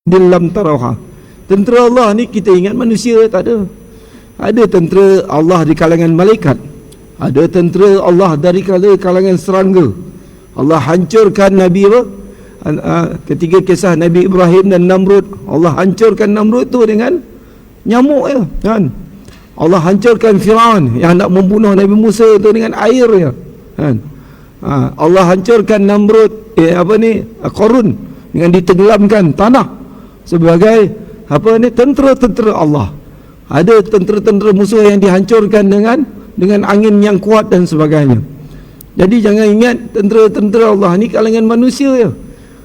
lam tarawha. Tentera Allah ni kita ingat manusia, tak ada. Ada tentera Allah di kalangan malaikat, ada tentera Allah dari kalangan serangga. Allah hancurkan Nabi apa? Ketiga kisah Nabi Ibrahim dan Namrud, Allah hancurkan Namrud tu dengan nyamuk ya, kan? Allah hancurkan Firaun yang nak membunuh Nabi Musa tu dengan air ya, kan? Allah hancurkan Namrud Qarun dengan ditenggelamkan tanah sebagai tentera-tentera Allah. Ada tentera-tentera musuh yang dihancurkan dengan angin yang kuat dan sebagainya. Jadi jangan ingat tentera-tentera Allah ni kalangan manusia ya,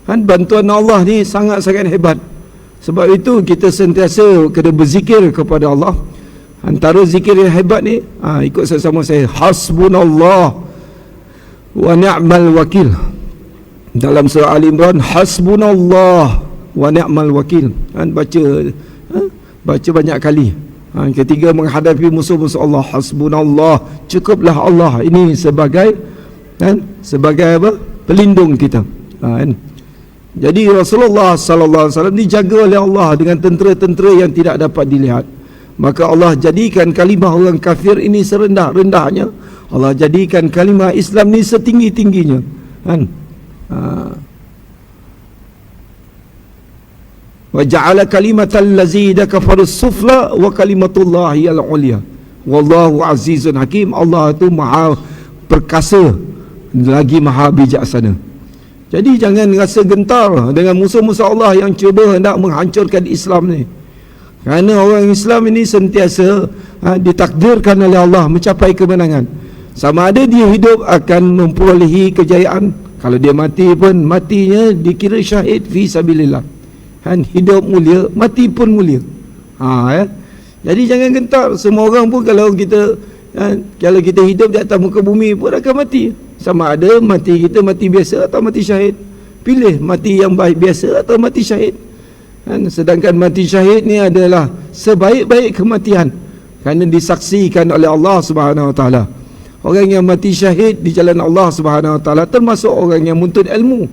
kan? Bantuan Allah ni sangat-sangat hebat. Sebab itu kita sentiasa kena berzikir kepada Allah. Antara zikir yang hebat ni, ikut sama-sama saya, hasbunallah wa ni'mal wakil. Dalam surah Ali Imran, hasbunallah wa ni'mal wakil, kan? Baca banyak kali. Ketiga menghadapi musuh-musuh Allah, hasbunallah, cukuplah Allah ini sebagai apa? Pelindung kita. Jadi Rasulullah sallallahu alaihi wasallam dijaga oleh Allah dengan tentera-tentera yang tidak dapat dilihat. Maka Allah jadikan kalimah orang kafir ini serendah-rendahnya, Allah jadikan kalimah Islam ni setinggi-tingginya, kan? Wa ja'ala kalimatal ladzina kafaru sufla wa kalimatullahi al-ulya wallahu azizun hakim. Allah itu maha perkasa lagi maha bijaksana. Jadi jangan rasa gentar dengan musuh-musuh Allah yang cuba hendak menghancurkan Islam ni. Kerana orang Islam ini sentiasa ditakdirkan oleh Allah mencapai kemenangan. Sama ada dia hidup akan memperolehi kejayaan, kalau dia mati pun matinya dikira syahid fi sabilillah. Kan, hidup mulia, mati pun mulia. Jadi jangan gentar. Semua orang pun kalau kita hidup di atas muka bumi pun akan mati. Sama ada mati kita mati biasa atau mati syahid. Pilih mati yang baik biasa atau mati syahid. Sedangkan mati syahid ni adalah sebaik-baik kematian, kerana disaksikan oleh Allah Subhanahu Wa Taala. Orang yang mati syahid di jalan Allah Subhanahu Wa Taala termasuk orang yang menuntut ilmu,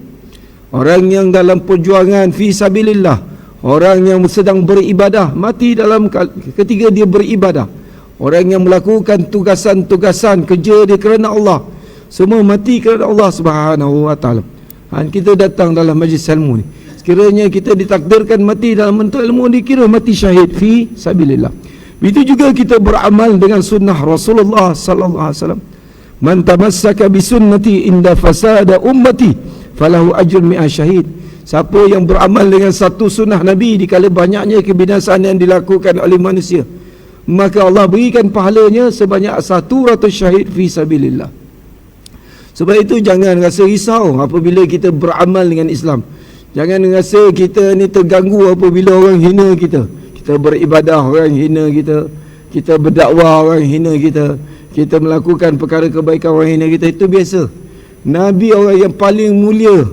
orang yang dalam perjuangan fi sabilillah, orang yang sedang beribadah, mati dalam ketika dia beribadah, orang yang melakukan tugasan-tugasan kerja dia kerana Allah, semua mati kerana Allah Subhanahu Wa Taala. Kita datang dalam majlis ilmu ni, sekiranya kita ditakdirkan mati dalam bentuk ilmu, dikira mati syahid fi sabilillah. Begitu juga kita beramal dengan sunnah Rasulullah sallallahu alaihi wasallam. Man tamassaka bi sunnati inda fasada ummati falahu ajrun mi'a syahid. Siapa yang beramal dengan satu sunnah Nabi di kala banyaknya kebinasaan yang dilakukan oleh manusia, maka Allah berikan pahalanya sebanyak 100 syahid fi sabilillah. Sebab itu jangan rasa risau apabila kita beramal dengan Islam. Jangan rasa kita ni terganggu apabila orang hina kita. Kita beribadah, orang hina kita. Kita berdakwah, orang hina kita. Kita melakukan perkara kebaikan, orang hina kita. Itu biasa. Nabi orang yang paling mulia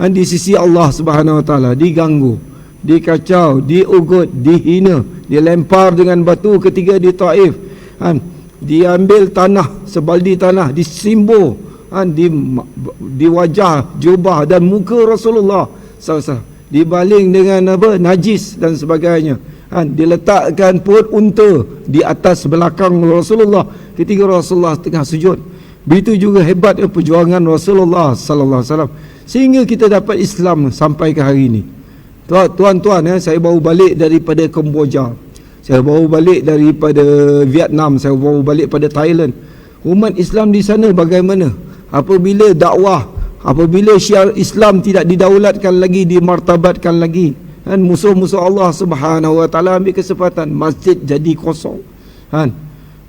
di sisi Allah Subhanahu Wa Taala diganggu, dikacau, diugut, dihina, dilempar dengan batu ketika di Taif. Diambil tanah, sebaldi tanah, disimbur di wajah, jubah dan muka Rasulullah SAW, dibaling dengan najis dan sebagainya. Diletakkan perut unta di atas belakang Rasulullah ketika Rasulullah tengah sujud. Begitu juga hebat perjuangan Rasulullah sallallahu alaihi wasallam sehingga kita dapat Islam sampai ke hari ini. Tuan-tuan, saya baru balik daripada Kemboja, saya baru balik daripada Vietnam, saya baru balik pada Thailand. Umat Islam di sana bagaimana? Apabila dakwah, apabila syiar Islam tidak didaulatkan lagi, dimartabatkan lagi, musuh-musuh Allah Subhanahu Wa Taala ambil kesempatan, masjid jadi kosong.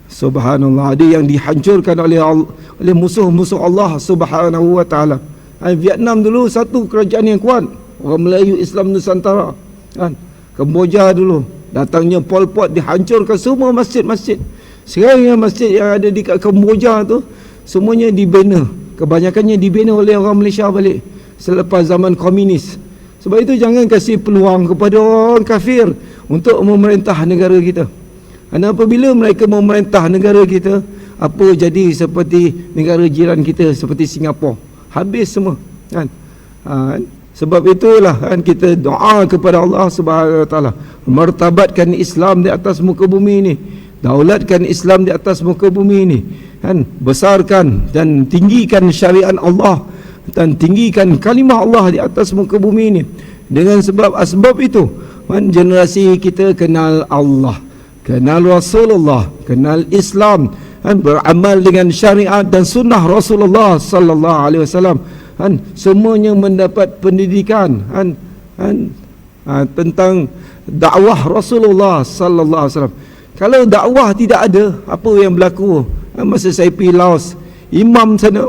Subhanallah, ada yang dihancurkan oleh musuh-musuh Allah Subhanahu Wa Taala. Vietnam dulu satu kerajaan yang kuat, orang Melayu Islam Nusantara. Kemboja dulu datangnya Pol Pot, dihancurkan semua masjid-masjid. Sekarang yang masjid yang ada di Kemboja tu semuanya dibina, kebanyakannya dibina oleh orang Malaysia balik selepas zaman komunis. Sebab itu jangan kasih peluang kepada orang kafir untuk memerintah negara kita. Kerana apabila mereka memerintah negara kita, apa jadi seperti negara jiran kita seperti Singapura, habis semua, kan? Sebab itulah kan kita doa kepada Allah Subhanahu wa taala, martabatkan Islam di atas muka bumi ini, daulatkan Islam di atas muka bumi ini, kan, besarkan dan tinggikan syariat Allah dan tinggikan kalimah Allah di atas muka bumi ini. Dengan sebab itu, kan, generasi kita kenal Allah, kenal Rasulullah, kenal Islam, kan, beramal dengan syariat dan sunnah Rasulullah sallallahu alaihi wasallam, kan, semuanya mendapat pendidikan, kan, tentang dakwah Rasulullah sallallahu alaihi wasallam. Kalau dakwah tidak ada, apa yang berlaku? Masa saya pergi Laos, imam sana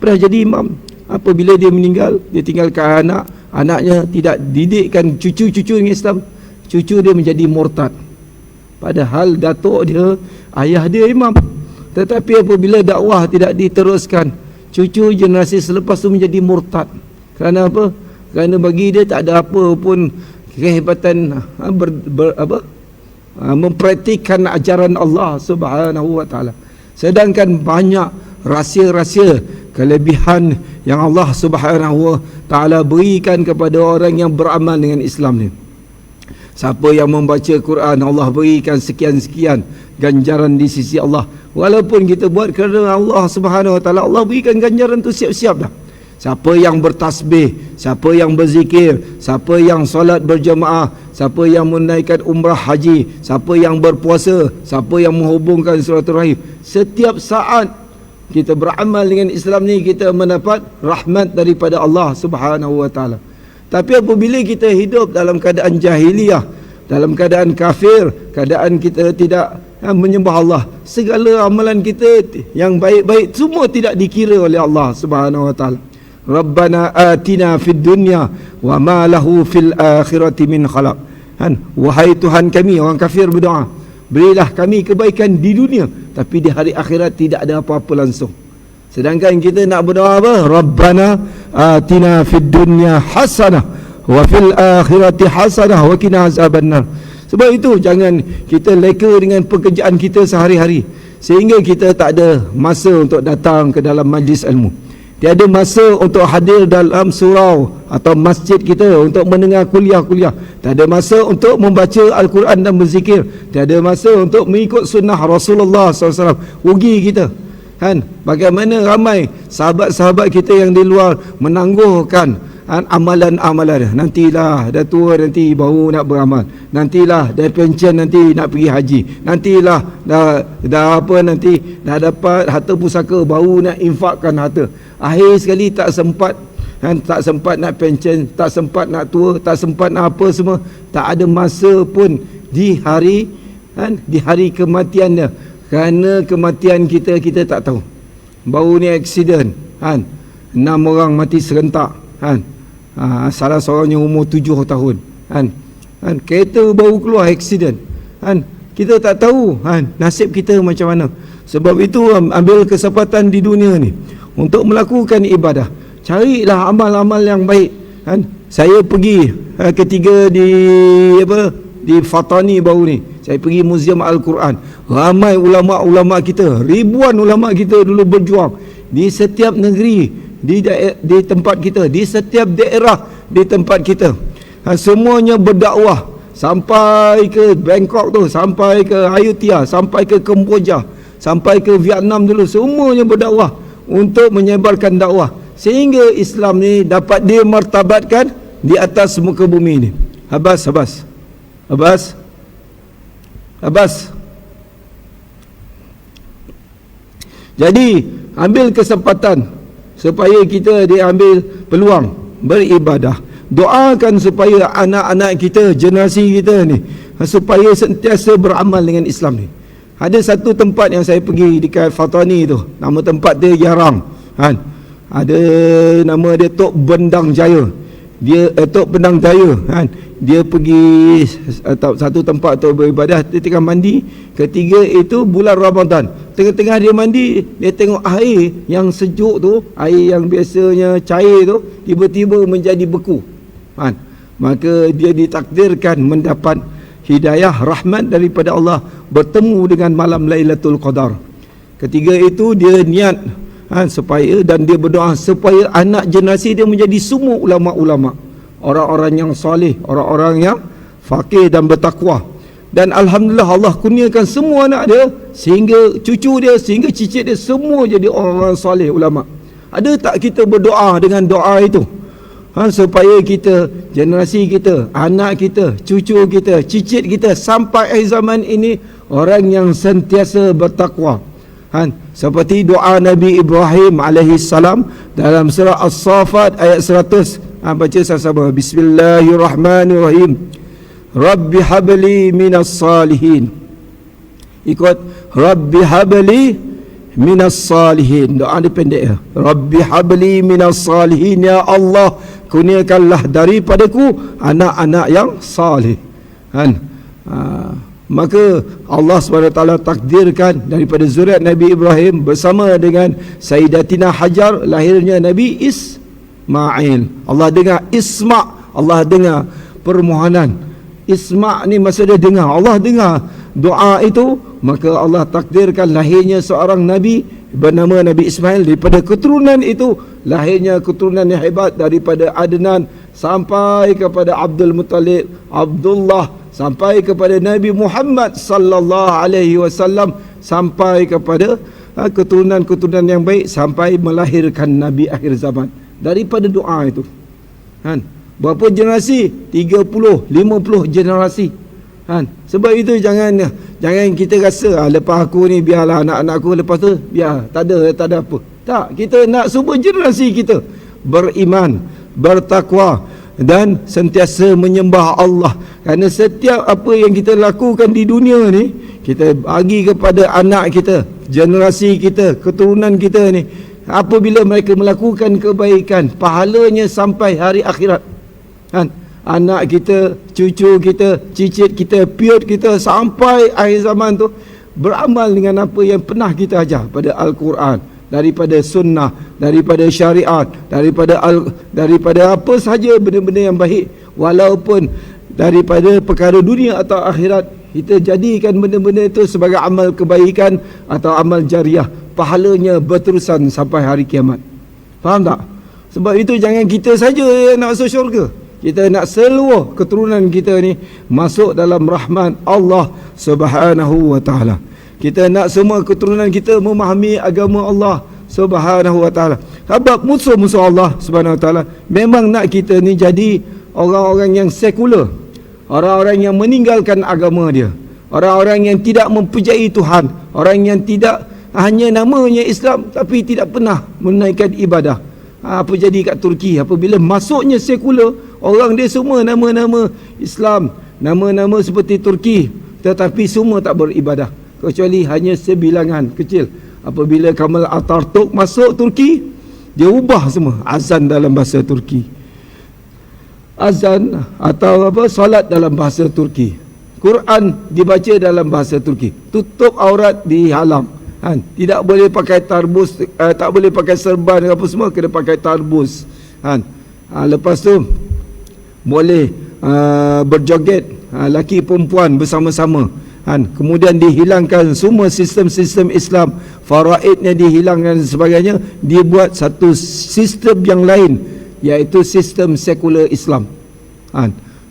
pernah jadi imam, apabila dia meninggal, dia tinggalkan anaknya tidak didikkan cucu-cucu dengan Islam, cucu dia menjadi murtad, padahal datuk dia, ayah dia imam. Tetapi apabila dakwah tidak diteruskan, cucu generasi selepas tu menjadi murtad. Kerana apa? Kerana bagi dia tak ada apa pun kehebatan mempraktikkan ajaran Allah Subhanahu wa taala. Sedangkan banyak rahsia-rahsia kelebihan yang Allah Subhanahu wa taala berikan kepada orang yang beramal dengan Islam ni. Siapa yang membaca Quran, Allah berikan sekian-sekian ganjaran di sisi Allah. Walaupun kita buat kerana Allah Subhanahu wa taala, Allah berikan ganjaran tu siap-siap dah. Siapa yang bertasbih, siapa yang berzikir, siapa yang solat berjemaah, siapa yang menunaikan umrah haji, siapa yang berpuasa, siapa yang menghubungkan silaturahim, setiap saat kita beramal dengan Islam ni, kita mendapat rahmat daripada Allah Subhanahu wa taala. Tapi apabila kita hidup dalam keadaan jahiliyah, dalam keadaan kafir, keadaan kita tidak menyembah Allah, segala amalan kita yang baik-baik semua tidak dikira oleh Allah Subhanahu wa taala. Rabbana atina fid dunya wa ma lahu fil akhirati min khalaq. Wahai Tuhan kami, orang kafir berdoa, berilah kami kebaikan di dunia, tapi di hari akhirat tidak ada apa-apa langsung. Sedangkan kita nak berdoa apa? Rabbana atina fid dunya hasanah wa fil akhirati hasanah wa qina azabannar. Sebab itu jangan kita leka dengan pekerjaan kita sehari-hari sehingga kita tak ada masa untuk datang ke dalam majlis ilmu. Tiada masa untuk hadir dalam surau atau masjid kita untuk mendengar kuliah-kuliah. Tiada masa untuk membaca Al-Quran dan berzikir. Tiada masa untuk mengikut sunnah Rasulullah SAW. Rugi kita. Kan? Bagaimana ramai sahabat-sahabat kita yang di luar menangguhkan amalan-amalan. Nantilah dah tua nanti baru nak beramal. Nantilah dah pension nanti nak pergi haji. Nantilah dah apa nanti dah dapat harta pusaka baru nak infakkan harta. Akhir sekali tak sempat, tak sempat nak pension, tak sempat nak tua, tak sempat nak apa semua. Tak ada masa pun di hari kematiannya. Kerana kematian kita tak tahu. Baru ni aksiden, 6 orang mati serentak, salah seorangnya umur 7 tahun, kereta baru keluar aksiden, kita tak tahu nasib kita macam mana. Sebab itu ambil kesempatan di dunia ni untuk melakukan ibadah. Carilah amal-amal yang baik. Saya pergi ketiga di Fatani baru ni, saya pergi Museum Al-Quran. Ramai ulama-ulama kita, ribuan ulama kita dulu berjuang di setiap negeri, di tempat kita, di setiap daerah di tempat kita. Semuanya berdakwah sampai ke Bangkok tu, sampai ke Ayutthaya, sampai ke Kemboja, sampai ke Vietnam dulu. Semuanya berdakwah untuk menyebarkan dakwah sehingga Islam ni dapat dimartabatkan di atas muka bumi ni. Abbas. Jadi ambil kesempatan supaya kita diambil peluang beribadah. Doakan supaya anak-anak kita, generasi kita ni, supaya sentiasa beramal dengan Islam ni. Ada satu tempat yang saya pergi dekat Fatani tu, nama tempat dia Yarang, ada nama dia Tok Bendang Jaya. Tok Bendang Jaya, dia pergi satu tempat untuk beribadah. Dia tengah mandi, ketiga itu bulan Ramadan. Tengah-tengah dia mandi, dia tengok air yang sejuk tu, air yang biasanya cair tu, tiba-tiba menjadi beku. Maka dia ditakdirkan mendapat hidayah rahmat daripada Allah, bertemu dengan malam Lailatul Qadar. Ketiga itu dia niat supaya, dan dia berdoa supaya anak generasi dia menjadi semua ulama-ulama. orang-orang yang soleh, orang-orang yang faqih dan bertakwa. Dan alhamdulillah Allah kurniakan semua anak dia, sehingga cucu dia, sehingga cicit dia semua jadi orang-orang soleh, ulama. Ada tak kita berdoa dengan doa itu? Supaya kita, generasi kita, anak kita, cucu kita, cicit kita sampai akhir zaman ini orang yang sentiasa bertakwa. Seperti doa Nabi Ibrahim alaihi salam dalam surah As-Saffat ayat 100. Baca sama-sama. Bismillahirrahmanirrahim. Rabbi habli minas salihin. Ikut. Rabbi habli minas salihin. Doa dia pendek ya. Rabbi habli minas salihin, ya Allah, kurniakanlah daripadaku anak-anak yang salih. Maka Allah SWT takdirkan daripada zuriat Nabi Ibrahim bersama dengan Sayyidatina Hajar lahirnya Nabi Ismail. Allah dengar Isma', Allah dengar permohonan. Isma' ni maksud dia dengar, Allah dengar doa itu. Maka Allah takdirkan lahirnya seorang Nabi bernama Nabi Ismail. Daripada keturunan itu lahirnya keturunan yang hebat, daripada Adnan sampai kepada Abdul Muttalib, Abdullah, sampai kepada Nabi Muhammad sallallahu alaihi wasallam, sampai kepada keturunan-keturunan yang baik, sampai melahirkan Nabi akhir zaman daripada doa itu. Berapa generasi? 30, 50 generasi. Sebab itu jangan kita rasa lepas aku ni biarlah anak-anak aku, lepas tu biar tak ada apa. Tak, kita nak semua generasi kita beriman, bertakwa dan sentiasa menyembah Allah. Kerana setiap apa yang kita lakukan di dunia ni, kita bagi kepada anak kita, generasi kita, keturunan kita ni. Apabila mereka melakukan kebaikan, pahalanya sampai hari akhirat. Anak kita, cucu kita, cicit kita, piut kita sampai akhir zaman tu beramal dengan apa yang pernah kita ajar pada Al-Quran, daripada sunnah, daripada syariat, daripada apa sahaja benda-benda yang baik, walaupun daripada perkara dunia atau akhirat, kita jadikan benda-benda itu sebagai amal kebaikan atau amal jariah, pahalanya berterusan sampai hari kiamat. Faham tak? Sebab itu jangan kita saja yang nak masuk syurga, kita nak seluruh keturunan kita ni masuk dalam rahmat Allah Subhanahu wa ta'ala. Kita nak semua keturunan kita memahami agama Allah Subhanahu wa ta'ala. Sebab musuh-musuh Allah Subhanahu wa ta'ala memang nak kita ni jadi orang-orang yang sekular, orang-orang yang meninggalkan agama dia, orang-orang yang tidak mempercayai Tuhan, orang yang tidak hanya namanya Islam tapi tidak pernah menunaikan ibadah. Apa jadi kat Turki apabila masuknya sekular, orang dia semua nama-nama Islam, nama-nama seperti Turki, tetapi semua tak beribadah, kecuali hanya sebilangan kecil. Apabila Kemal Atatürk masuk Turki, dia ubah semua azan dalam bahasa Turki, azan atau solat dalam bahasa Turki, Quran dibaca dalam bahasa Turki, tutup aurat dihalang. Tidak boleh pakai tarbus, tak boleh pakai serban apa semua, kena pakai tarbus. Lepas tu boleh berjoget laki perempuan bersama-sama. Kemudian dihilangkan semua sistem-sistem Islam, faraidnya dihilangkan dan sebagainya, dia buat satu sistem yang lain, iaitu sistem sekular Islam.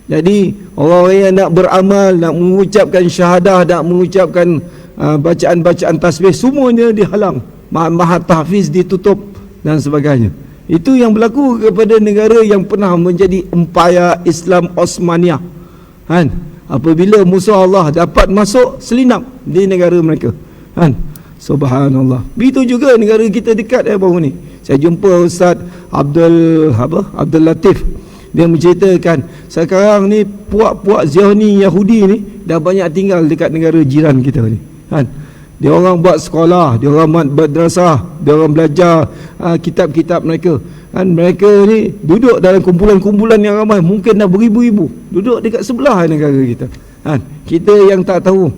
Jadi orang yang nak beramal, nak mengucapkan syahadah, nak mengucapkan bacaan-bacaan tasbih, semuanya dihalang, mahat tahfiz ditutup dan sebagainya. Itu yang berlaku kepada negara yang pernah menjadi empayar Islam Osmaniyah. Apabila musuh Allah dapat masuk selinap di negara mereka. Subhanallah. Begitu juga negara kita dekat baru ni. Saya jumpa Ustaz Abdul Latif. Dia menceritakan sekarang ni puak-puak Zionis Yahudi ni dah banyak tinggal dekat negara jiran kita ni. Dia orang buat sekolah, dia orang buat madrasah, dia orang belajar kitab-kitab mereka. Mereka ni duduk dalam kumpulan-kumpulan yang ramai, mungkin dah beribu-ribu, duduk dekat sebelah negara kita. Kita yang tak tahu.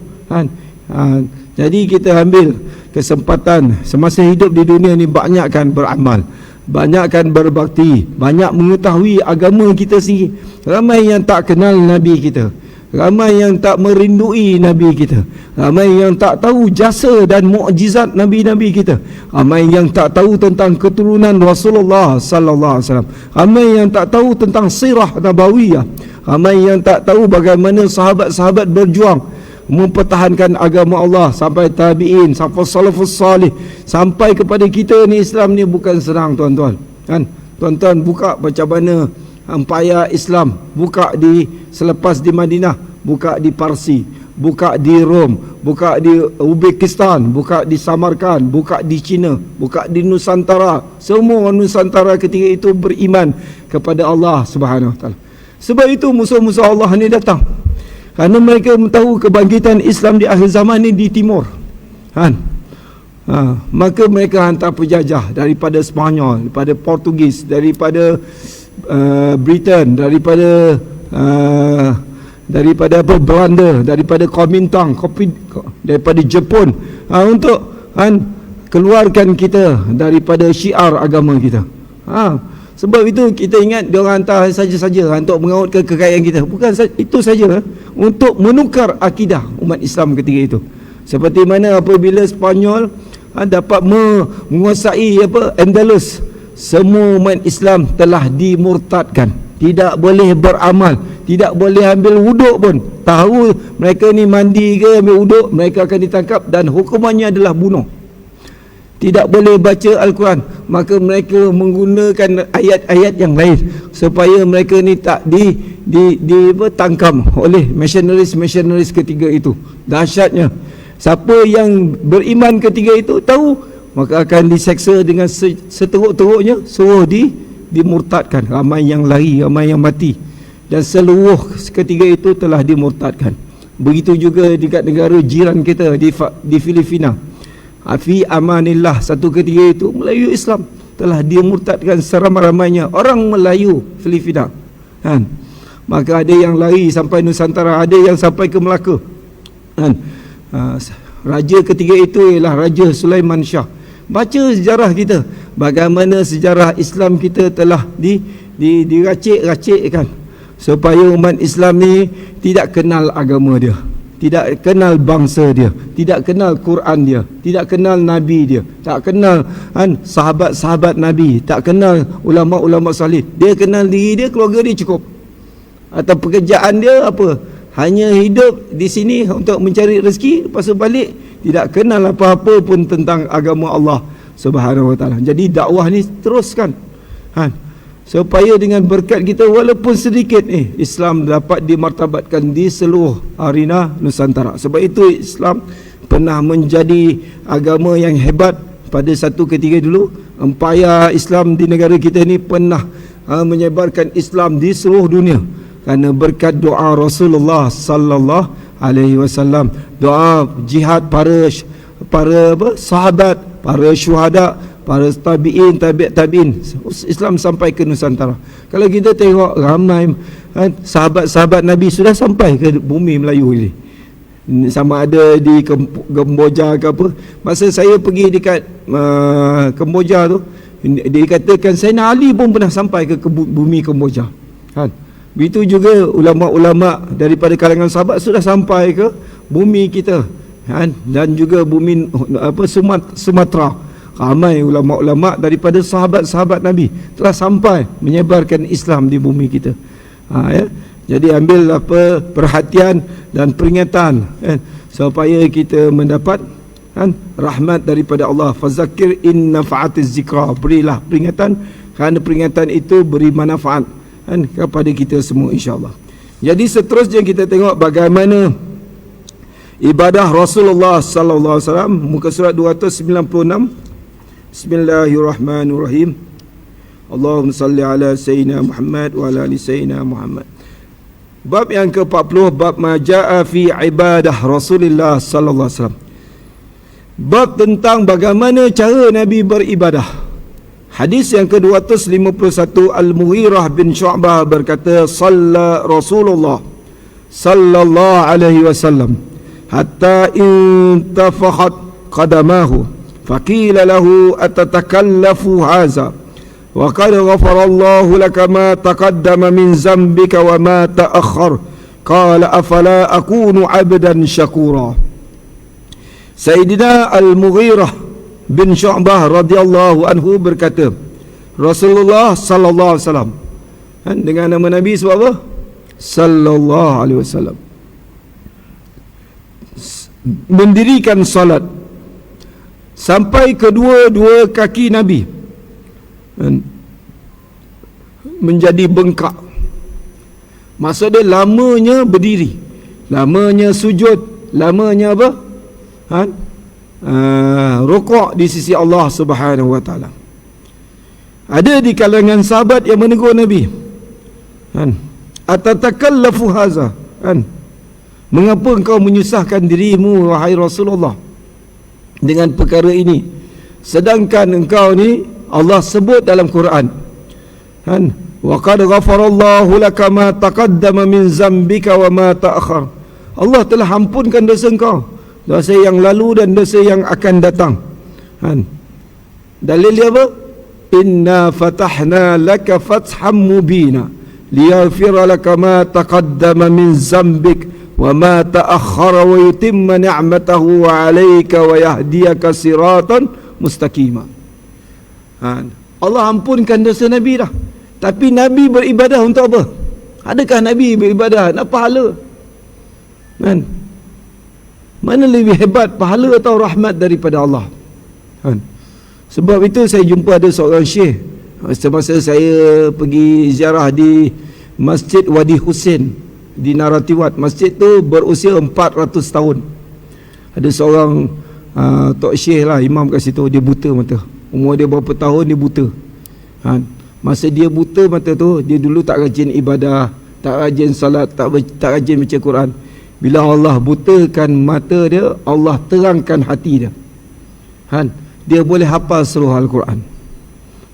Jadi kita ambil kesempatan semasa hidup di dunia ni, banyakkan beramal, banyakkan berbakti, banyak mengetahui agama kita sendiri. Ramai yang tak kenal Nabi kita, Ramai yang tak merindui Nabi kita. Ramai yang tak tahu jasa dan mukjizat Nabi-Nabi kita. Ramai yang tak tahu tentang keturunan Rasulullah sallallahu alaihi wasallam. Ramai yang tak tahu tentang sirah nabawiyah. Ramai yang tak tahu bagaimana sahabat-sahabat berjuang mempertahankan agama Allah sampai tabi'in, sampai salafus salih, sampai kepada kita ni. Islam ni bukan senang tuan-tuan. Kan? Tuan-tuan buka macam mana empayar Islam, buka di selepas di Madinah, buka di Parsi, buka di Rom, buka di Uzbekistan, buka di Samarkand, buka di China, buka di Nusantara. Semua Nusantara ketika itu beriman kepada Allah Subhanahu Wa Taala. Sebab itu musuh-musuh Allah ni datang, kerana mereka tahu kebangkitan Islam di akhir zaman ni di timur, kan? Maka mereka hantar penjajah daripada Spanyol, daripada Portugis, daripada Britain, daripada Belanda, daripada Komintang, daripada Jepun, untuk keluarkan kita daripada syiar agama kita. Sebab itu kita ingat dia orang hantar saja-saja untuk mengautkan kekayaan kita. Bukan itu saja, untuk menukar akidah umat Islam ketika itu. Seperti mana apabila Spanyol dapat menguasai Andalus, semua umat Islam telah dimurtadkan. Tidak boleh beramal, tidak boleh ambil wuduk pun. Tahu mereka ni mandi ke ambil wuduk, mereka akan ditangkap dan hukumannya adalah bunuh. Tidak boleh baca Al-Quran, maka mereka menggunakan ayat-ayat yang lain supaya mereka ni tak ditangkap oleh missionaries ketiga itu. Dahsyatnya, siapa yang beriman ketiga itu tahu, maka akan diseksa dengan seteruk-teruknya, suruh dimurtadkan. Ramai yang lari, ramai yang mati, dan seluruh ketiga itu telah dimurtadkan. Begitu juga dekat negara jiran kita di Filipina. Fi amanillah, satu ketiga itu Melayu Islam telah dimurtadkan seramai-ramainya orang Melayu Filipina, kan? Maka ada yang lari sampai Nusantara, ada yang sampai ke Melaka, kan? Raja ketiga itu ialah Raja Sulaiman Shah. Baca sejarah kita, bagaimana sejarah Islam kita telah diracik-racikkan supaya umat Islam ni tidak kenal agama dia, tidak kenal bangsa dia, tidak kenal Quran dia, tidak kenal Nabi dia, tak kenal sahabat-sahabat Nabi, tak kenal ulama-ulama salih. Dia kenal diri dia, keluarga dia cukup, atau pekerjaan dia apa, hanya hidup di sini untuk mencari rezeki, lepas tu balik, tidak kenal apa-apa pun tentang agama Allah Subhanahu Wa Taala. Jadi dakwah ni teruskan, supaya dengan berkat kita walaupun sedikit Islam dapat dimartabatkan di seluruh arena Nusantara. Sebab itu Islam pernah menjadi agama yang hebat pada satu ketika dulu. Empayar Islam di negara kita ni pernah menyebarkan Islam di seluruh dunia kerana berkat doa Rasulullah sallallahu alaihi wasallam, doa jihad para sahabat, para syuhada, para tabi'in, tabi'in, Islam sampai ke Nusantara. Kalau kita tengok ramai sahabat-sahabat Nabi sudah sampai ke bumi Melayu ini, sama ada di Kemboja ke apa. Masa saya pergi dekat Kemboja tu, dikatakan Sayyidina Ali pun pernah sampai ke bumi Kemboja, kan? Begitu juga ulama-ulama daripada kalangan sahabat sudah sampai ke bumi kita, kan? Dan juga bumi Sumatera. Ramai ulama-ulama daripada sahabat-sahabat Nabi telah sampai menyebarkan Islam di bumi kita. Ya? Jadi ambil perhatian dan peringatan, supaya kita mendapat rahmat daripada Allah. Fazakir in nafa'atiz zikra, berilah peringatan kerana peringatan itu beri manfaat kepada kita semua, insya-Allah. Jadi seterusnya kita tengok bagaimana ibadah Rasulullah sallallahu alaihi wasallam, muka surat 296. Bismillahirrahmanirrahim. Allahumma salli ala sayyidina Muhammad wa ala ali sayyidina Muhammad. Bab yang ke-40, bab ma jaa fi ibadah Rasulullah sallallahu alaihi wasallam. Bab tentang bagaimana cara Nabi beribadah. Hadis yang ke-251, Al-Mughirah bin Syu'bah berkata, Salla Rasulullah sallallahu alaihi wasallam hatta intafakhat qadamahu faqila lahu atatakallafu haza wa qad ghafara Allahu laka ma taqaddama min zambika wa ma ta'akhkhar qala afala akunu 'abdan syakura. Sayyidina Al-Mughirah bin Syu'bah radhiyallahu anhu berkata, Rasulullah sallallahu alaihi wasallam, dengan nama Nabi sebab apa? Sallallahu alaihi wasallam, mendirikan salat sampai kedua-dua kaki Nabi menjadi bengkak. Maksud dia lamanya berdiri, lamanya sujud, lamanya apa? Rukuk di sisi Allah Subhanahu wa taala. Ada di kalangan sahabat yang menegur Nabi, atatakallafu haza, mengapa engkau menyusahkan dirimu wahai Rasulullah dengan perkara ini, sedangkan engkau ni Allah sebut dalam Quran, wa qad ghafarallahu laka ma taqaddama min zambika wa ma ta'akhkhar. Allah telah ampunkan dosa engkau, dosa yang lalu dan dosa yang akan datang. Dalil dia apa? Inna fatahna laka fatham mubina liyaghfira laka ma taqaddama min zambik wa ma ta'akhkhara wa yutimma ni'matahu 'alaika wa yahdiyaka siratan mustaqima. Allah ampunkan dosa Nabi dah. Tapi Nabi beribadah untuk apa? Adakah Nabi beribadah nak pahala? Mana lebih hebat, pahala atau rahmat daripada Allah? Sebab itu saya jumpa ada seorang syekh semasa saya pergi ziarah di Masjid Wadi Husin di Naratiwat. Masjid tu berusia 400 tahun. Ada seorang tok syekh lah, imam kat situ. Dia buta mata. Umur dia berapa tahun dia buta. Masa dia buta mata tu, dia dulu tak rajin ibadah, tak rajin salat, tak rajin baca Quran. Bila Allah butakan mata dia, Allah terangkan hati dia. Dia boleh hafal seluruh Al-Quran.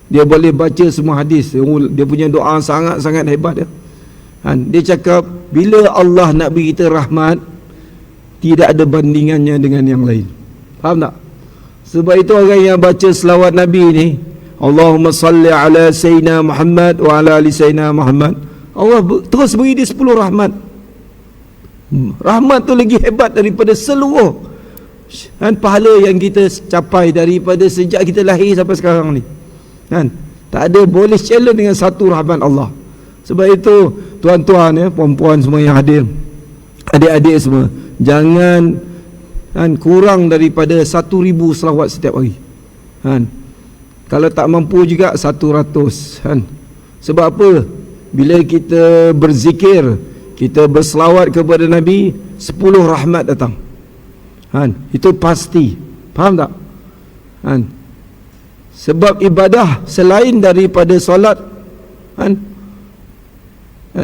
Dia boleh baca semua hadis. Dia punya doa sangat-sangat hebat dia. Dia cakap, bila Allah nak beri kita rahmat, tidak ada bandingannya dengan yang lain. Faham tak? Sebab itu orang yang baca selawat Nabi ni, Allahumma salli ala Sayyidina Muhammad wa ala ali Sayyidina Muhammad, Allah terus beri dia 10 rahmat. Rahmat tu lagi hebat daripada seluruh pahala yang kita capai daripada sejak kita lahir sampai sekarang ni. Tak ada boleh challenge dengan satu rahmat Allah. Sebab itu tuan-tuan ya, puan-puan semua yang hadir, adik-adik semua, jangan kurang daripada 1,000 selawat setiap hari. Kalau tak mampu juga 100. Sebab apa? Bila kita berzikir, kita berselawat kepada Nabi, 10 rahmat datang. Itu pasti. Faham tak? Sebab ibadah selain daripada solat,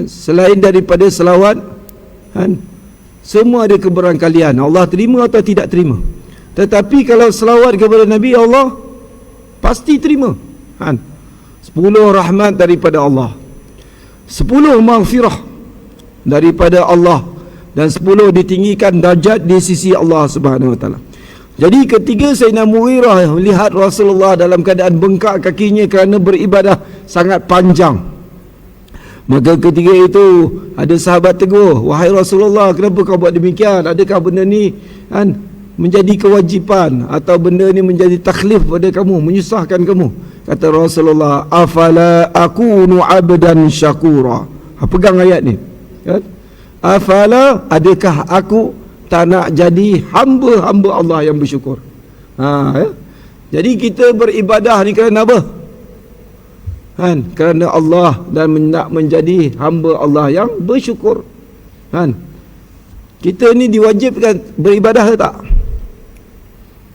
selain daripada selawat, semua ada keberangkalian. Allah terima atau tidak terima. Tetapi kalau selawat kepada Nabi, Allah pasti terima. 10 rahmat daripada Allah, 10 maghfirah daripada Allah, dan 10 ditinggikan darjat di sisi Allah Subhanahu wa taala. Jadi ketika Sayyidina Mughirah melihat Rasulullah dalam keadaan bengkak kakinya kerana beribadah sangat panjang, maka ketika itu ada sahabat tegur, wahai Rasulullah, kenapa kau buat demikian? Adakah benda ni menjadi kewajipan atau benda ni menjadi taklif pada kamu, menyusahkan kamu? Kata Rasulullah, afala akunu 'abdan syakura. Pegang ayat ni, kan? Afala, adakah aku tak nak jadi hamba-hamba Allah yang bersyukur? Ya? Jadi kita beribadah ni kerana apa? Kerana Allah, dan nak menjadi hamba Allah yang bersyukur. Kita ni diwajibkan beribadah ke tak?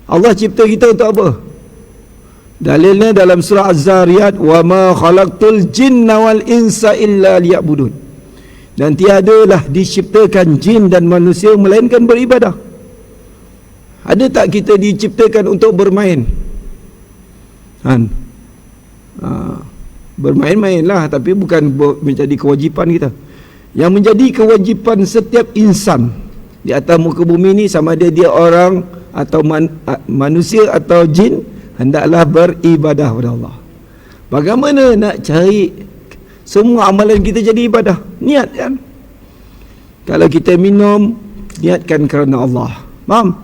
Allah cipta kita untuk apa? Dalilnya dalam surah Az-Zariyat, wa ma khalaqtul jinna wal insa illa liya'budun. Dan tiadalah diciptakan jin dan manusia melainkan beribadah. Ada tak kita diciptakan untuk bermain? Bermain-mainlah, tapi bukan menjadi kewajipan kita. Yang menjadi kewajipan setiap insan di atas muka bumi ni, sama ada dia orang atau manusia atau jin, hendaklah beribadah kepada Allah. Bagaimana nak cari semua amalan kita jadi ibadah? Niat kan? Kalau kita minum, niatkan kerana Allah. Faham?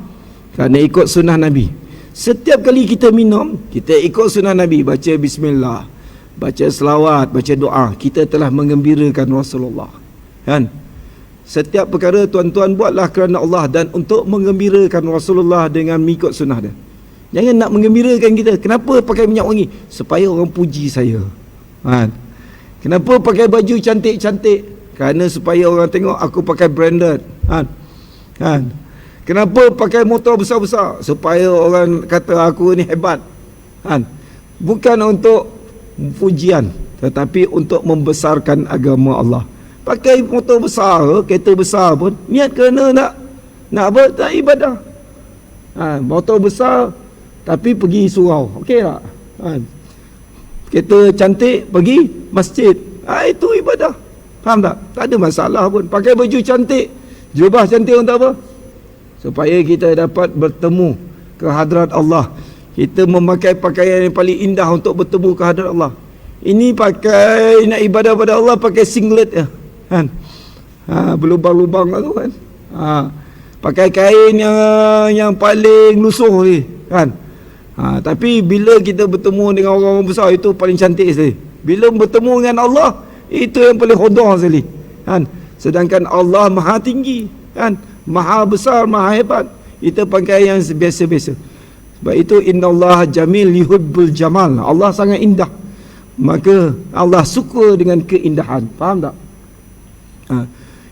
Kerana ikut sunnah Nabi. Setiap kali kita minum, kita ikut sunnah Nabi, baca bismillah, baca selawat, baca doa, kita telah menggembirakan Rasulullah. Kan? Setiap perkara tuan-tuan buatlah kerana Allah dan untuk menggembirakan Rasulullah dengan mengikut sunnah dia. Jangan nak menggembirakan kita. Kenapa pakai minyak wangi? Supaya orang puji saya. Kan? Kenapa pakai baju cantik-cantik? Kerana supaya orang tengok aku pakai branded. Kan? Kenapa pakai motor besar-besar? Supaya orang kata aku ni hebat. Kan? Bukan untuk pujian, tetapi untuk membesarkan agama Allah. Pakai motor besar, kereta besar pun niat kerana nak apa? Tak ibadah. Motor besar tapi pergi surau. Okey tak? Kereta cantik pergi masjid. Itu ibadah. Faham tak? Tak ada masalah pun. Pakai baju cantik, jubah cantik untuk apa? Supaya kita dapat bertemu ke hadrat Allah. Kita memakai pakaian yang paling indah untuk bertemu ke hadrat Allah. Ini pakai nak ibadah pada Allah pakai singlet je. Kan? Berlubang-lubang tu kan. Pakai kain yang paling lusuh ni. Kan? Tapi bila kita bertemu dengan orang-orang besar, itu paling cantik sekali. Bila bertemu dengan Allah, itu yang paling khudah sekali. Kan? Sedangkan Allah maha tinggi. Kan? Maha besar, maha hebat. Kita pakai yang biasa-biasa. Sebab itu innallaha jamil yuhibbul jamal. Allah sangat indah. Maka Allah suka dengan keindahan. Faham tak?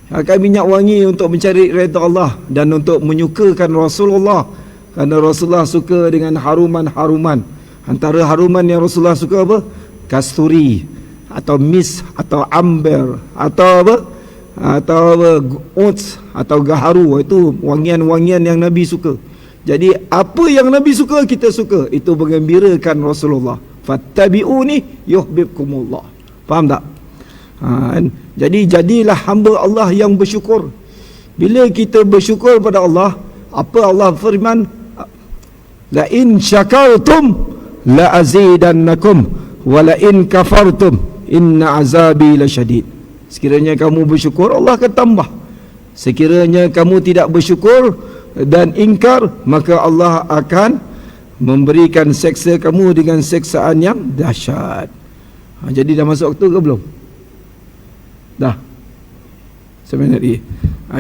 Pakai minyak wangi untuk mencari redha Allah dan untuk menyukakan Rasulullah. Kerana Rasulullah suka dengan haruman-haruman. Antara haruman yang Rasulullah suka apa? Kasturi atau mis atau amber atau apa? Atau oats atau gaharu. Itu wangian-wangian yang Nabi suka. Jadi apa yang Nabi suka, kita suka. Itu menggembirakan Rasulullah. Fattabi'uni yuhibbukumullah. Faham tak? Jadi jadilah hamba Allah yang bersyukur. Bila kita bersyukur pada Allah, apa Allah firman? La in syakartum la azidannakum wa la in kafartum inna azabi lasyadid. Sekiranya kamu bersyukur, Allah akan tambah. Sekiranya kamu tidak bersyukur dan ingkar, maka Allah akan memberikan seksa kamu dengan seksaan yang dahsyat. Jadi dah masuk waktu ke belum? Dah. Sebenarnya.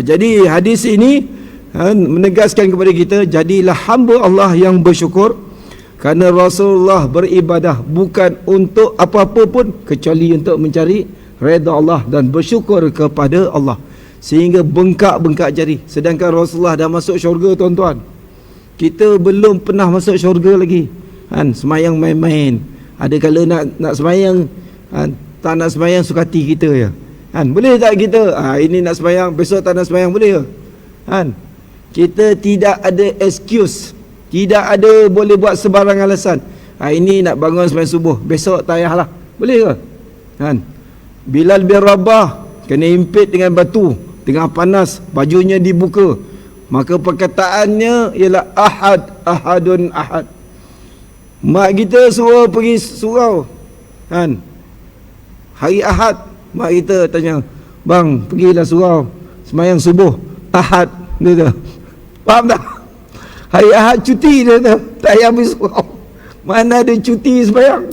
Jadi hadis ini menegaskan kepada kita, jadilah hamba Allah yang bersyukur. Kerana Rasulullah beribadah bukan untuk apa-apa pun kecuali untuk mencari redha Allah dan bersyukur kepada Allah, sehingga bengkak-bengkak jari. Sedangkan Rasulullah dah masuk syurga, tuan-tuan. Kita belum pernah masuk syurga lagi. Semayang main-main. Ada kala nak semayang, tak nak semayang suka hati kita je. Boleh tak kita ini nak semayang, besok tak nak semayang, boleh ke? Kita tidak ada excuse. Tidak ada boleh buat sebarang alasan. Ini nak bangun semayang subuh, besok tak payahlah. Boleh ke? Bilal bin Rabah kena impit dengan batu, tengah panas, bajunya dibuka. Maka perkataannya ialah ahadun ahad. Mak kita suruh pergi surau. Hari Ahad, mak kita tanya, bang, pergilah surau semayang subuh Ahad. Dia kata, faham tak? Hari Ahad cuti, dia kata, tak payah pergi surau. Mana ada cuti semayang?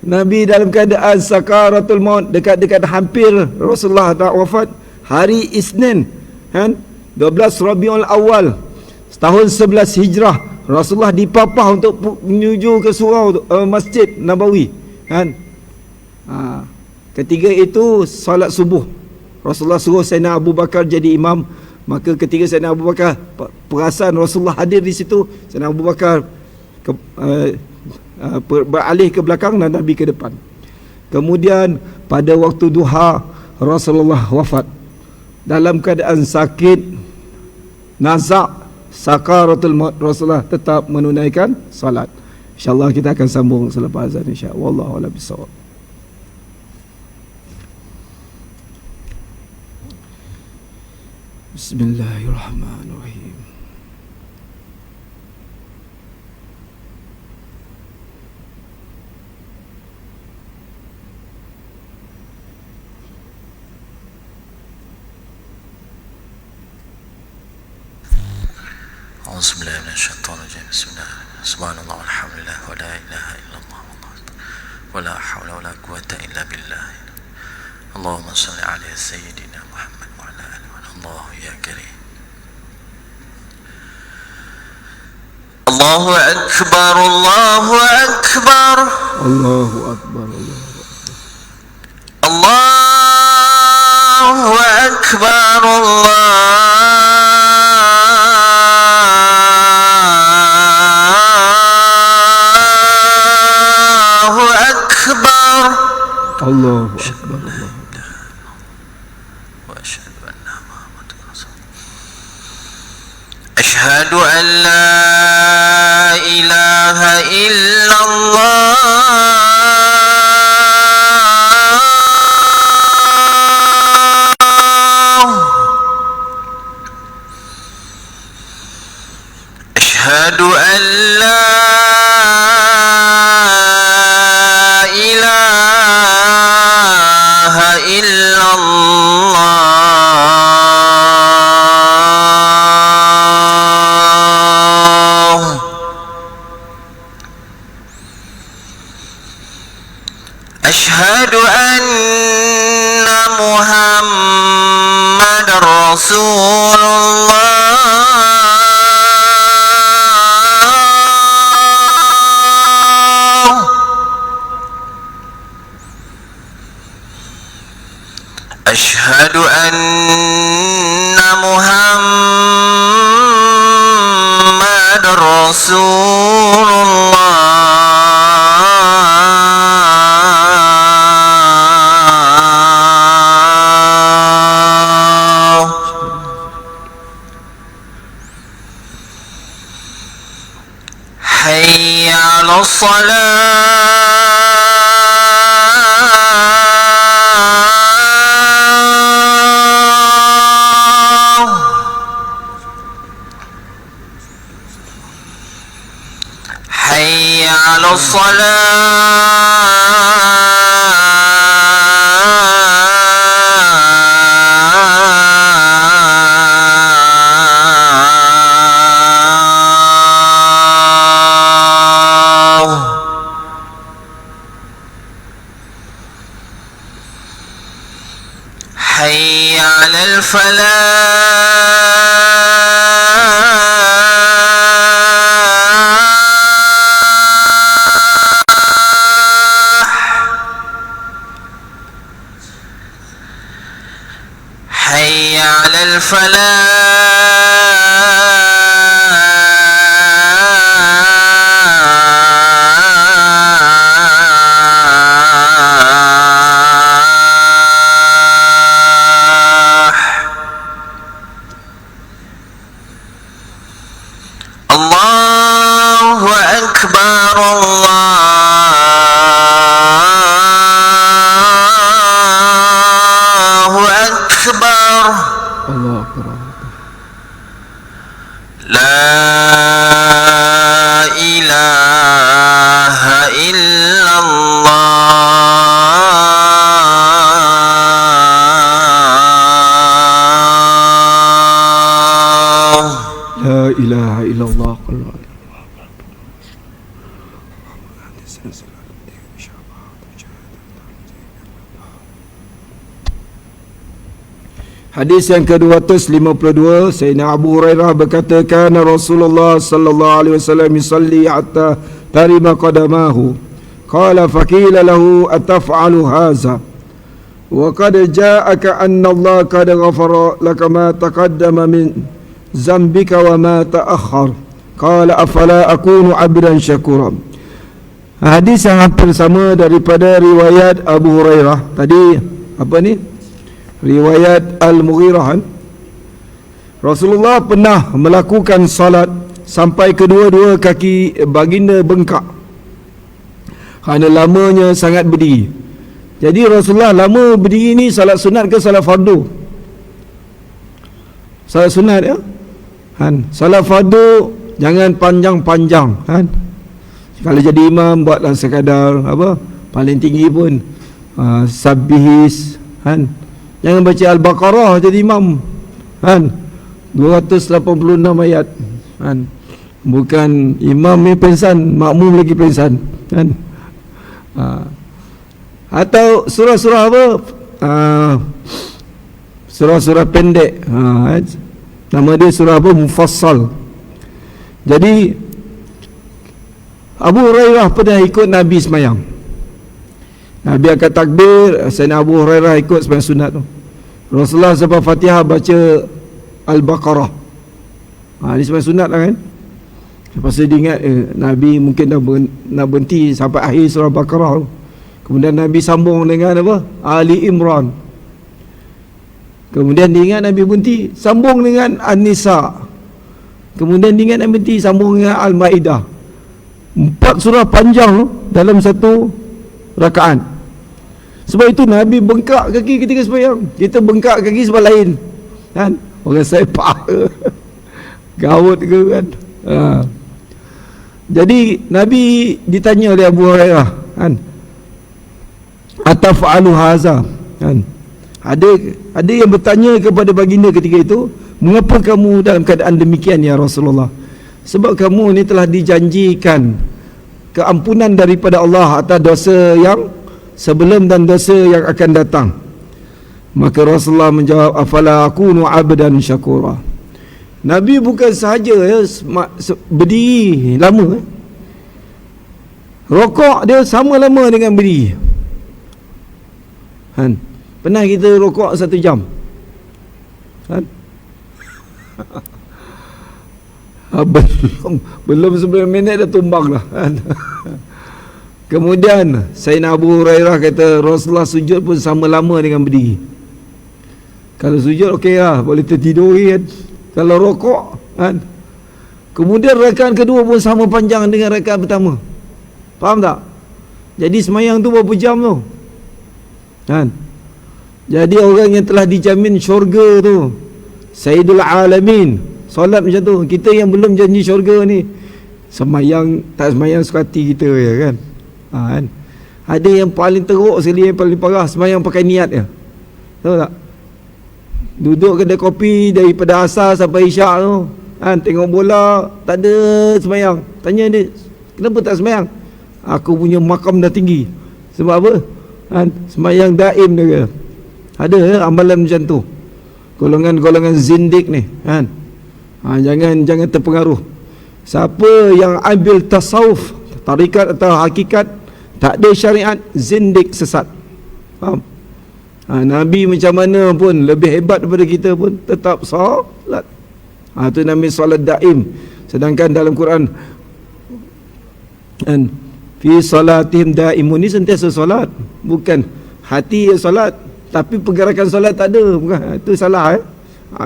Nabi dalam keadaan sakaratul maut, dekat-dekat hampir Rasulullah tak wafat, hari Isnin 12 Rabiul Awal tahun 11 Hijrah, Rasulullah dipapah untuk menuju ke surau Masjid Nabawi. Ketiga itu solat subuh. Rasulullah suruh Sayyidina Abu Bakar jadi imam. Maka ketika Sayyidina Abu Bakar perasan Rasulullah hadir di situ, Sayyidina Abu Bakar beralih ke belakang dan Nabi ke depan. Kemudian pada waktu duha, Rasulullah wafat dalam keadaan sakit, nazak, sakaratul maut. Rasulullah tetap menunaikan salat. InsyaAllah kita akan sambung selepas azan, insyaAllah. Wallahu a'lam bishawab. Bismillahirrahmanirrahim. Auzubillahi minasyaitonir rajim. Bismillahirrahmanirrahim. Subhanallah walhamdulillah wa la ilaha illallah wa la haula wa la quwwata illa billah. Allahumma shalli ala sayyidina Muhammad wa ala alihi wa Allah ya karim. Allahu akbar, Allahu akbar, Allahu akbar, Allahu akbar, Allahu akbar, Allahu akbar. wa asyhadu anna Muhammadan rasulullah. Asyhadu an la ilaha illallah. Asyhadu an la ilaha illallah. Asyhadu anna Muhammadar Rasulullah. Asyhadu anna Muhammadar Rasulullah. Hayya 'alas salah. Hayya 'alas salah. Hayya 'alal falah. Hayya 'alal falah. Allahu akbar, Allahu akbar. Allahu akbar. La ilaha illallah. La ilaha illallah. Hadis yang ke-252, Sayyidina Abu Hurairah berkata, kana Rasulullah sallallahu alaihi wasallam yusalli hatta tarima qadamahu. Qala faqila lahu ataf'alu hadza? Wa qad ja'aka anna Allah qad ghafara laka ma taqaddama min zambika wa ma ta'akhkhar. Qala afala akunu 'abdan syakura. Hadis yang hampir sama daripada riwayat Abu Hurairah. Tadi apa ni? Riwayat Al-Mughirah kan? Rasulullah pernah melakukan salat sampai kedua-dua kaki baginda bengkak kerana lamanya sangat berdiri. Jadi Rasulullah lama berdiri ni salat sunat ke salat fardu? Salat sunat ya? Kan? Salat fardu jangan panjang-panjang kan? Kalau jadi imam buatlah sekadar apa? Paling tinggi pun sabbihis kan? Jangan baca Al-Baqarah jadi imam kan? 286 ayat kan. Bukan imam ni pengsan, makmum lagi pengsan, kan. Atau surah-surah apa, surah-surah pendek, nama dia surah apa, Mufassal. Jadi Abu Hurairah pernah ikut Nabi semayang. Nabi akan takbir, Sayyidina Abu Hurairah ikut semayang sunat tu. Rasulullah sampai Fatihah baca Al-Baqarah. Ini semayang sunat lah kan. Lepas tu dia ingat Nabi mungkin nak berhenti sampai akhir surah Baqarah tu. Kemudian Nabi sambung dengan apa? Ali Imran. Kemudian dia ingat Nabi berhenti, sambung dengan An-Nisa. Kemudian dia ingat Nabi berhenti, sambung dengan Al-Ma'idah. 4 surah panjang tu dalam satu rakaat. Sebab itu Nabi bengkak kaki ketika sembahyang. Kita bengkak kaki sebab lain, kan? Orang sepak gawat ke, kan? Jadi Nabi ditanya oleh Abu Hurairah, kan, ataf'alu haza, kan? Ada yang bertanya kepada baginda ketika itu, mengapa kamu dalam keadaan demikian ya Rasulullah? Sebab kamu ni telah dijanjikan keampunan daripada Allah atas dosa yang sebelum dan dosa yang akan datang. Maka Rasulullah menjawab, afala akunu abdan syakura. Nabi bukan sahaja berdiri lama, rokok dia sama lama dengan berdiri, kan? Pernah kita rokok 1 jam, kan? belum 9 minit dah tumbang lah, kan? Kemudian Sayyidina Abu Hurairah kata Rasulullah sujud pun sama lama dengan berdiri. Kalau sujud okey lah, boleh tertidur, kan? Kalau rokok, kan? Kemudian rakaat kedua pun sama panjang dengan rakaat pertama. Faham tak? Jadi semayang tu berapa jam tu, kan? Jadi orang yang telah dijamin syurga tu, Sayyidul Alamin, solat macam tu. Kita yang belum janji syurga ni, semayang tak semayang suka hati kita je, kan? Kan? Ada yang paling teruk sekali, yang paling parah, semayang pakai niat je. Tahu tak? Duduk kedai kopi daripada asar sampai isyak tu, kan? Tengok bola, tak ada semayang. Tanya dia, kenapa tak semayang? Aku punya makam dah tinggi. Sebab apa? Kan? Semayang daim dia. Ada amalan macam tu. Golongan-golongan zindik ni, kan? Jangan terpengaruh. Siapa yang ambil tasawuf, tarikat atau hakikat, tak ada syariat, zindik, sesat. Faham? Nabi macam mana pun lebih hebat daripada kita pun tetap solat. Itu namanya solat daim. Sedangkan dalam Quran, fi salatihim daimun, ni sentiasa solat. Bukan hati yang solat, tapi pergerakan solat tak ada. Bukan, itu salah.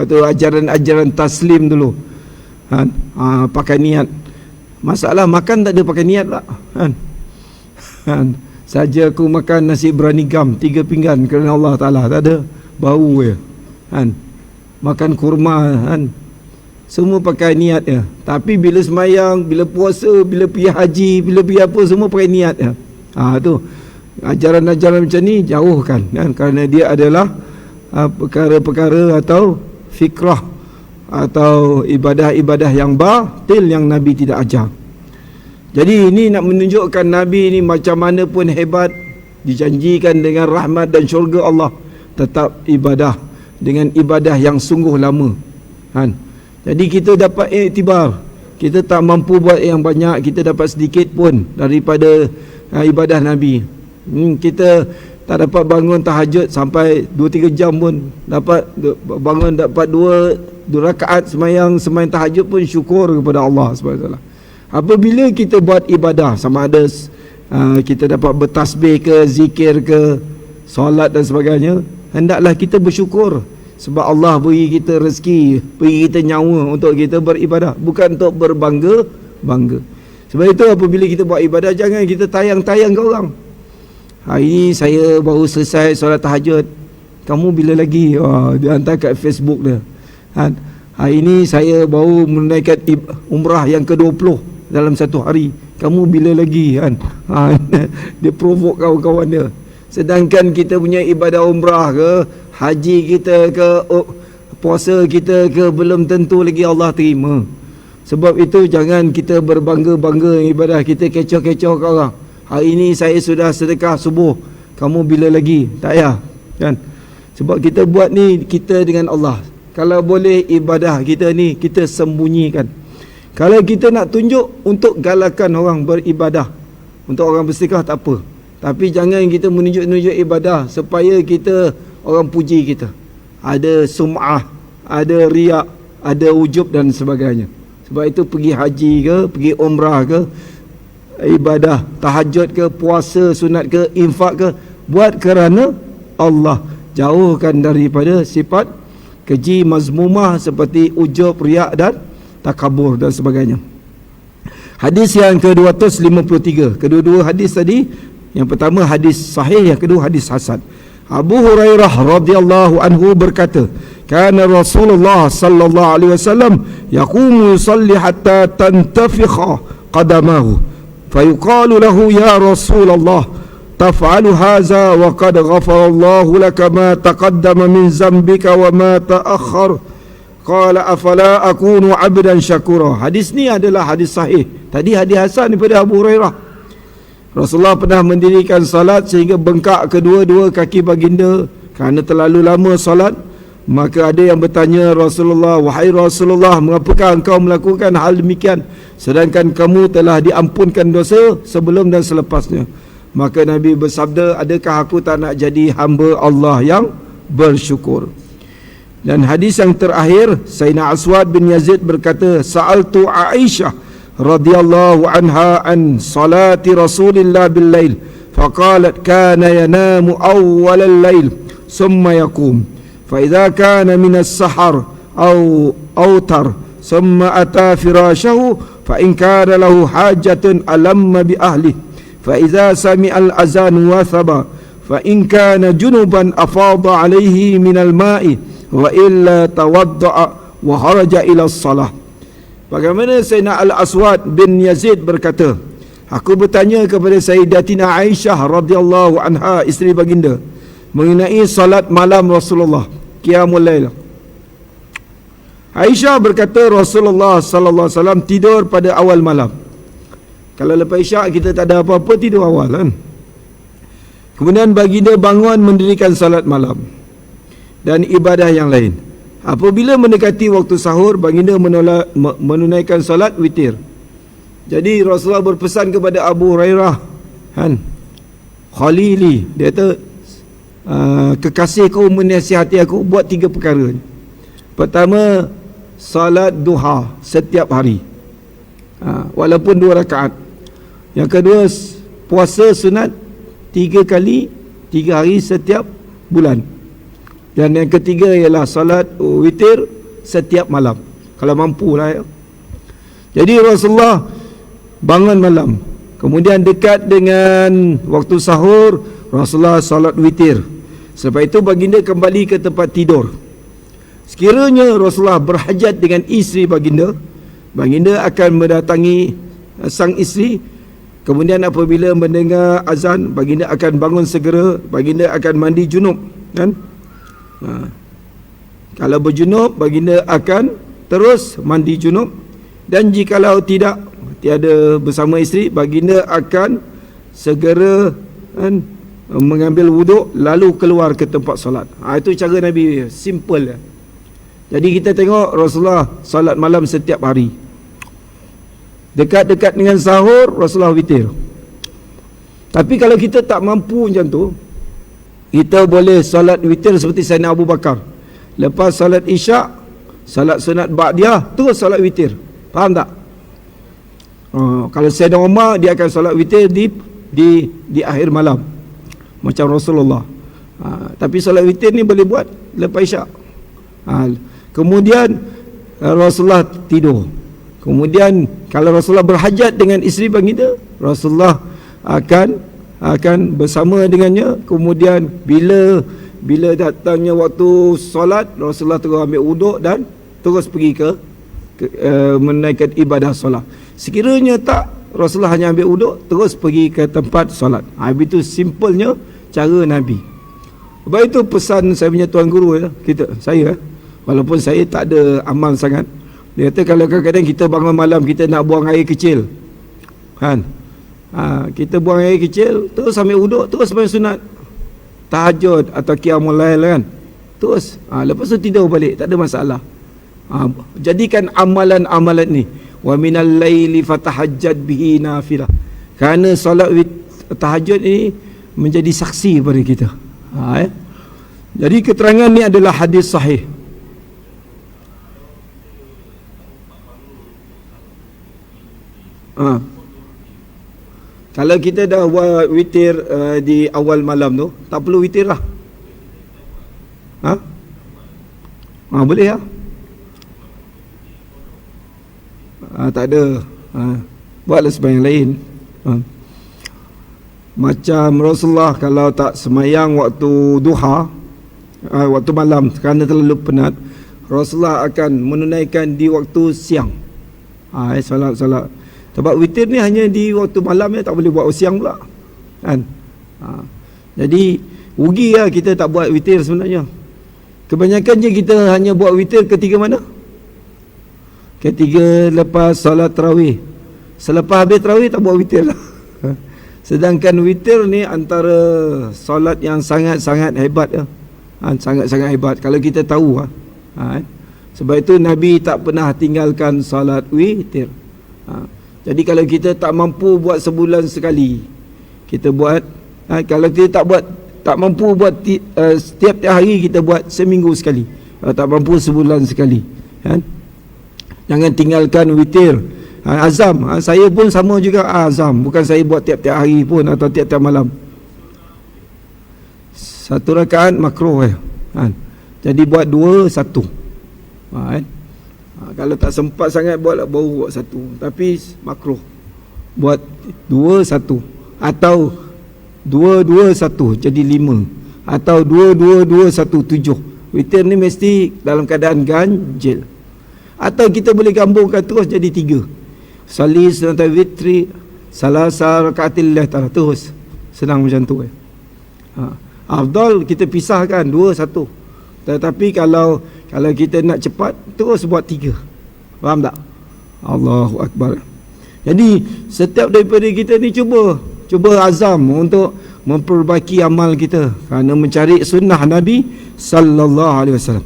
Itu ajaran taslim dulu, kan? Pakai niat. Masalah makan tak ada pakai niat lah, kan? Saja aku makan nasi berani gam 3 pinggan kerana Allah Ta'ala, tak ada, bau je, kan? Makan kurma, kan? Semua pakai niat je. Tapi bila semayang, bila puasa, bila pergi haji, bila pergi apa, semua pakai niat je. Tu ajaran-ajaran macam ni jauhkan, kan? Kerana dia adalah perkara-perkara atau fikrah atau ibadah-ibadah yang batil yang Nabi tidak ajar. Jadi ini nak menunjukkan Nabi ni macam mana pun hebat, dijanjikan dengan rahmat dan syurga Allah, tetap ibadah dengan ibadah yang sungguh lama, kan? Jadi kita dapat iktibar, kita tak mampu buat yang banyak, kita dapat sedikit pun daripada ibadah Nabi. Kita tak dapat bangun tahajud sampai 2-3 jam pun, dapat bangun dapat 2 rakaat semayang tahajud pun syukur kepada Allah SWT. Apabila kita buat ibadah, sama ada kita dapat bertasbih ke, zikir ke, solat dan sebagainya, hendaklah kita bersyukur. Sebab Allah beri kita rezeki, beri kita nyawa untuk kita beribadah, bukan untuk berbangga-bangga. Sebab itu apabila kita buat ibadah, jangan kita tayang-tayang ke orang. Hari ini saya baru selesai solat tahajud, kamu bila lagi? Dia hantar kat Facebook dia, kan? Hari ini saya baru menunaikan umrah yang ke-20 dalam satu hari, kamu bila lagi? Kan? Dia provok kawan-kawan dia. Sedangkan kita punya ibadah umrah ke, haji kita ke, puasa kita ke, belum tentu lagi Allah terima. Sebab itu jangan kita berbangga-bangga ibadah kita, kecoh-kecoh kat orang. Hari ini saya sudah sedekah subuh, kamu bila lagi? Tak payah, kan? Sebab kita buat ni kita dengan Allah. Kalau boleh ibadah kita ni kita sembunyikan. Kalau kita nak tunjuk untuk galakan orang beribadah, untuk orang bersedekah tak apa. Tapi jangan kita menunjuk-nunjuk ibadah supaya kita orang puji kita. Ada sum'ah, ada riak, ada ujub dan sebagainya. Sebab itu pergi haji ke, pergi umrah ke, ibadah tahajud ke, puasa sunat ke, infak ke, buat kerana Allah. Jauhkan daripada sifat keji mazmumah seperti ujub, riak dan takabur dan sebagainya. Hadis yang ke-253. Kedua-dua hadis tadi, yang pertama hadis sahih, yang kedua hadis hasan. Abu Hurairah radhiyallahu anhu berkata, kana Rasulullah sallallahu alaihi wasallam yaqumu yusalli hatta tantafikha qadamahu fayuqalu lahu ya Rasulullah taf'alu hadza wa qad ghafara Allah laka ma taqaddama min zambika wa ma ta'akhkhar qala afala akunu 'abdan syakura. Hadis ni adalah hadis sahih. Tadi hadis hasan daripada Abu Hurairah. Rasulullah pernah mendirikan salat sehingga bengkak kedua-dua kaki baginda kerana terlalu lama salat. Maka ada yang bertanya Rasulullah, wahai Rasulullah, mengapakah engkau melakukan hal demikian sedangkan kamu telah diampunkan dosa sebelum dan selepasnya? Maka Nabi bersabda, adakah aku tak nak jadi hamba Allah yang bersyukur? Dan hadis yang terakhir, Sayyidina Aswad bin Yazid berkata, sa'altu Aisyah radhiyallahu anha an salati Rasulillah bil lail faqalat kana yanamu awwal al-lail thumma yaqum fa idza kana min as-sahar aw awtar thumma ata firashahu fa in kana lahu hajatun alamma bi ahlihi fa idza sami'a al-azan wathaba fa in kana junuban afada alayhi min al-ma'i wa illa tawadda'a wa kharaja ila as-salah. Bagaimana Sayyidina Al-Aswad bin Yazid berkata, aku bertanya kepada Sayyidatina Aisyah radhiyallahu anha, isteri baginda, mengenai salat malam Rasulullah, qiyamul lail. Aisyah berkata Rasulullah sallallahu alaihi wasallam tidur pada awal malam. Kalau lepas isyak kita tak ada apa-apa, tidur awal kan. Kemudian baginda bangun mendirikan salat malam dan ibadah yang lain. Apabila mendekati waktu sahur, baginda menunaikan salat witir. Jadi Rasulullah berpesan kepada Abu Hurairah, kan, Khalili, dia kata, kekasih kau menasihati aku buat 3 perkara. Pertama, salat duha setiap hari, walaupun 2 rakaat. Yang kedua, puasa sunat 3 kali 3 hari setiap bulan. Dan yang ketiga ialah salat witir setiap malam, kalau mampu lah ya. Jadi Rasulullah bangun malam, kemudian dekat dengan waktu sahur Rasulullah salat witir. Sebab itu baginda kembali ke tempat tidur. Sekiranya Rasulullah berhajat dengan isteri baginda, baginda akan mendatangi sang isteri. Kemudian apabila mendengar azan, baginda akan bangun segera, baginda akan mandi junub, kan? Kalau berjunub, baginda akan terus mandi junub. Dan jikalau tiada bersama isteri, baginda akan segera, kan, mengambil wuduk lalu keluar ke tempat solat. Itu cara Nabi, simple ya. Jadi kita tengok Rasulullah solat malam setiap hari. Dekat-dekat dengan sahur Rasulullah witir. Tapi kalau kita tak mampu macam tu, kita boleh salat witir seperti Sayyidina Abu Bakar. Lepas salat isyak, salat sunat ba'diyah, terus salat witir. Faham tak? Kalau Sayyidina Umar, dia akan salat witir di akhir malam, macam Rasulullah. Tapi salat witir ni boleh buat lepas isyak. Kemudian Rasulullah tidur. Kemudian kalau Rasulullah berhajat dengan isteri baginda, Rasulullah akan bersama dengannya. Kemudian bila datangnya waktu solat, Rasulullah terus ambil wuduk dan terus pergi ke menaikkan ibadah solat. Sekiranya tak, Rasulullah hanya ambil wuduk terus pergi ke tempat solat. Itu simpelnya cara Nabi. Sebab itu pesan saya punya tuan guru ya, saya walaupun saya tak ada amal sangat, Dia kata kalau kadang-kadang kita bangun malam, kita nak buang air kecil, kan? Kita buang air kecil, terus sambil uduk, terus sembahyang sunat tahajud atau qiyamul lail, kan? Terus lepas tu tidur balik, tak ada masalah. Jadikan amalan-amalan ni, wa minal laili fatahajjad bihi nafilah, kerana solat tahajud ini menjadi saksi kepada kita. Jadi keterangan ni adalah hadis sahih. Kalau kita dah buat witir di awal malam tu, tak perlu witir lah. Boleh lah. Tak ada. Buatlah sembahyang lain. Macam Rasulullah kalau tak semayang waktu duha, waktu malam kerana terlalu penat, Rasulullah akan menunaikan di waktu siang. Salat. Sebab witir ni hanya di waktu malam, tak boleh buat siang pula, kan? Jadi rugi lah kita tak buat witir sebenarnya. Kebanyakannya kita hanya buat witir ketika mana? Ketika lepas solat tarawih. Selepas habis tarawih tak buat witir lah. Sedangkan witir ni antara solat yang sangat-sangat hebat lah. Sangat-sangat hebat kalau kita tahu lah. Sebab itu Nabi tak pernah tinggalkan solat witir. Jadi kalau kita tak mampu buat sebulan sekali, kita buat, kalau kita tak mampu buat setiap hari, kita buat seminggu sekali. Kalau tak mampu sebulan sekali, kan? Jangan tinggalkan witir. Azam, saya pun sama juga azam, bukan saya buat tiap-tiap hari pun atau tiap-tiap malam. Satu rakaat makruh, kan? Jadi buat 2-1, kan? Kalau tak sempat sangat buatlah baru buat 1, tapi makruh buat 2-1 atau 2-2-1 jadi 5 atau 2-2-2-1 7. Witir ni mesti dalam keadaan ganjil. Atau kita boleh gabungkan terus jadi 3. Salih sunnatul witri salasa rakaatillah ta'ala, terus senang macam tu. Afdal kita pisahkan 2-1. Tetapi kalau kita nak cepat, terus buat 3. Faham tak? Allahu Akbar. Jadi setiap daripada kita ni cuba azam untuk memperbaiki amal kita kerana mencari sunnah Nabi sallallahu alaihi wasallam.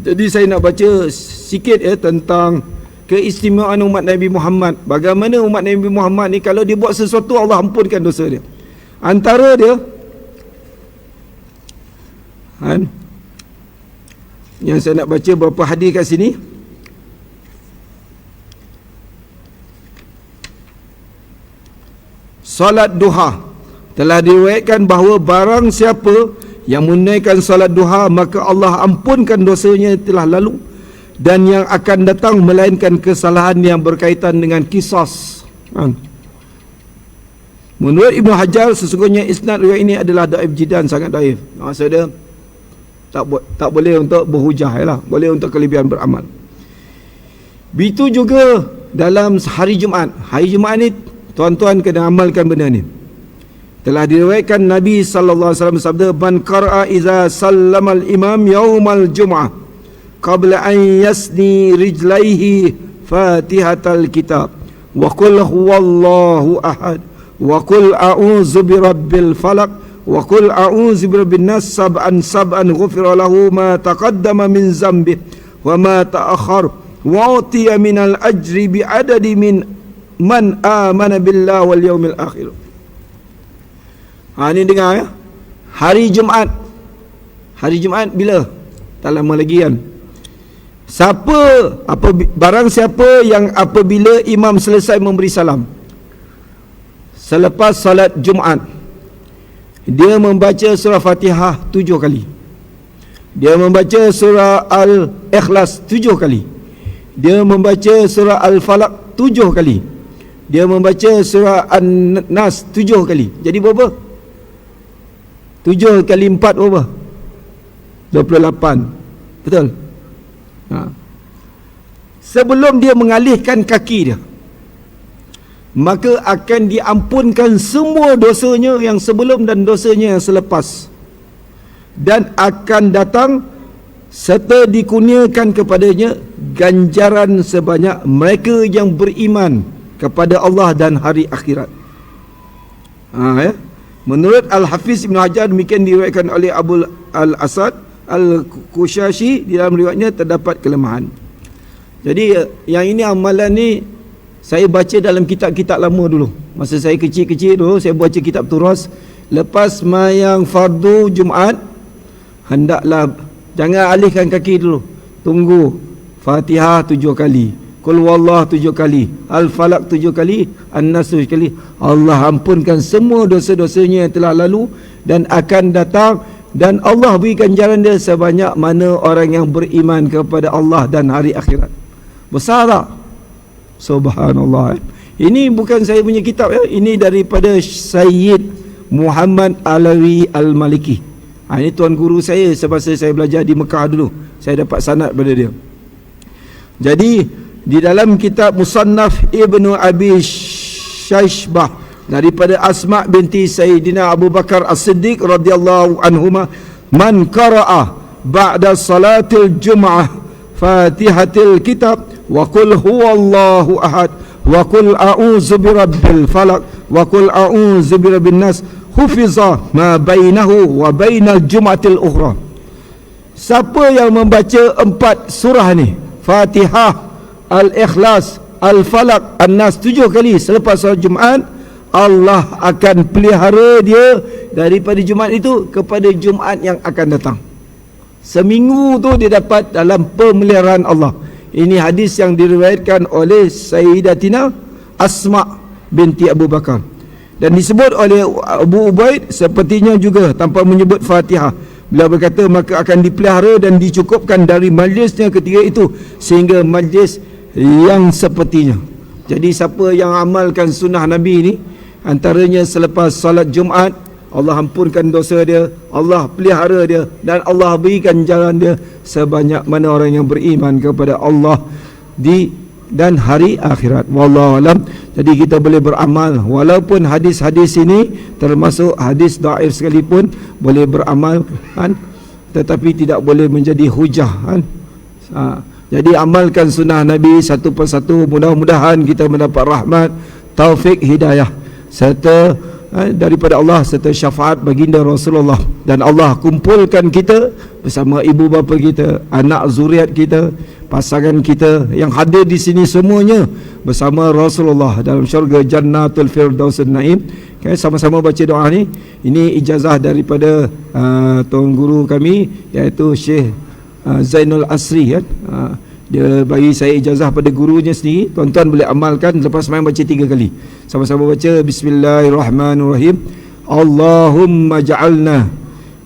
Jadi saya nak baca sikit tentang keistimewaan umat Nabi Muhammad. Bagaimana umat Nabi Muhammad ni kalau dia buat sesuatu, Allah ampunkan dosa dia. Antara dia, yang saya nak baca beberapa hadis kat sini. Salat duha, telah diriwayatkan bahawa barang siapa yang menunaikan salat duha, maka Allah ampunkan dosanya yang telah lalu dan yang akan datang, melainkan kesalahan yang berkaitan dengan qisas. Menurut Ibnu Hajar, sesungguhnya isnad riwayat ini adalah dhaif jiddan, sangat dhaif. Maksudnya tak boleh untuk berhujah lah, boleh untuk kelebihan beramal. Begitu juga dalam hari Jumaat. Hari Jumaat ni tuan-tuan kena amalkan benda ni. Telah diriwayatkan Nabi sallallahu alaihi wasallam bersabda, "Man qara'a idza sallama al-imam yaumal jum'ah qabla an yasni rijlaihi fatihatal kitab wa qul huwallahu ahad wa qul a'udzu birabbil falaq wa qul a'udzu birabbin nas sab'an ghufira lahu ma taqaddama min zambi wa ma ta'akhkhar wa utiya minal ajri bi adadi min man amana billah wal yaumil akhir." Ini dengar ya. Hari Jumaat bila? Tak lama lagi, kan? Barang siapa yang apabila imam selesai memberi salam selepas salat Jumaat, dia membaca surah Fatihah 7 kali, dia membaca surah Al-Ikhlas 7 kali, dia membaca surah Al-Falaq 7 kali, dia membaca surah An-Nas 7 kali. Jadi berapa? 7 kali 4 berapa? 28. Betul? Sebelum dia mengalihkan kaki dia, maka akan diampunkan semua dosanya yang sebelum dan dosanya yang selepas, dan akan datang serta dikurniakan kepadanya ganjaran sebanyak mereka yang beriman kepada Allah dan hari akhirat. Ya. Menurut Al-Hafiz Ibn Hajar, demikian diriwayatkan oleh Abu Al-Asad Al-Kushashi, di dalam riwayatnya terdapat kelemahan. Jadi yang ini amalan ni saya baca dalam kitab-kitab lama dulu. Masa saya kecil-kecil dulu, saya baca kitab turas. Lepas mayang fardu Jumaat, hendaklah jangan alihkan kaki dulu. Tunggu Fatihah 7 kali, Qul Huwallah 7 kali, Al-Falaq 7 kali, An-Nas 7 kali. Allah ampunkan semua dosa-dosanya yang telah lalu dan akan datang, dan Allah berikan jalan dia sebanyak mana orang yang beriman kepada Allah dan hari akhirat. Besar tak? Subhanallah. Ini bukan saya punya kitab ya. Ini daripada Sayyid Muhammad Alawi Al-Maliki. Ini tuan guru saya semasa saya belajar di Mekah dulu. Saya dapat sanad pada dia. Jadi di dalam kitab Musannaf Ibnu Abi Shaybah daripada Asma binti Sayyidina Abu Bakar As-Siddiq radhiyallahu anhuma, man qara'a ba'da salatil jum'ah Fatihatil kitab wa qul huwallahu ahad wa qul a'udzu birabbil falaq wa qul a'udzu birabbin nas hufiza ma bainahu wa bainal jum'atil ukhra. Siapa yang membaca 4 surah ni, Fatihah, Al-Ikhlas, Al-Falaq, An-Nas 7 kali selepas solat Jumaat, Allah akan pelihara dia daripada Jumaat itu kepada Jumaat yang akan datang. Seminggu tu dia dapat dalam pemeliharaan Allah. Ini hadis yang diriwayatkan oleh Sayyidatina Asma binti Abu Bakar, dan disebut oleh Abu Ubaid sepertinya juga tanpa menyebut Fatihah. Beliau berkata maka akan dipelihara dan dicukupkan dari majlisnya ketika itu sehingga majlis yang sepertinya. Jadi siapa yang amalkan sunnah Nabi ni, antaranya selepas salat Jumaat, Allah ampunkan dosa dia, Allah pelihara dia, dan Allah berikan jalan dia sebanyak mana orang yang beriman kepada Allah dan hari akhirat. Wallahu alam. Jadi kita boleh beramal walaupun hadis-hadis ini termasuk hadis dhaif sekalipun, boleh beramal kan, tetapi tidak boleh menjadi hujah kan. Jadi amalkan sunnah Nabi satu persatu. Mudah-mudahan kita mendapat rahmat, taufik, hidayah serta daripada Allah serta syafaat baginda Rasulullah, dan Allah kumpulkan kita bersama ibu bapa kita, anak zuriat kita, pasangan kita yang hadir di sini semuanya bersama Rasulullah dalam syurga Jannatul Firdausun Naim. Okay, sama-sama baca doa ni. Ini ijazah daripada tuan guru kami iaitu Syekh Zainul Asri kan. Dia bagi saya ijazah pada gurunya sendiri. Tuan-tuan boleh amalkan lepas main baca 3 kali. Sama-sama baca Bismillahirrahmanirrahim. Allahumma ja'alna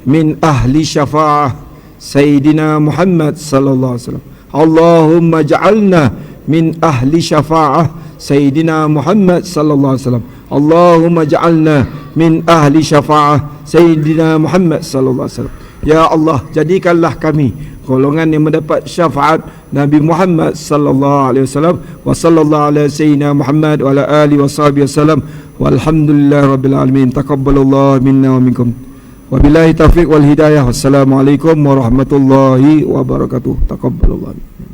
min ahli syafa'ah Sayyidina Muhammad sallallahu alaihi wasallam. Allahumma ja'alna min ahli syafa'ah Sayyidina Muhammad sallallahu alaihi wasallam. Allahumma ja'alna min ahli syafa'ah Sayyidina Muhammad sallallahu alaihi wasallam. Ya Allah, jadikanlah kami golongan yang mendapat syafaat Nabi Muhammad sallallahu alaihi wasallam. Wa sallallahu ala sayyidina Muhammad wa ala alihi washabihi wasallam. Walhamdulillahirabbil alamin. Taqabbalallahu minna wa minkum. Wabillahi taufiq wal hidayah. Wassalamualaikum warahmatullahi wabarakatuh. Taqabbalallahu.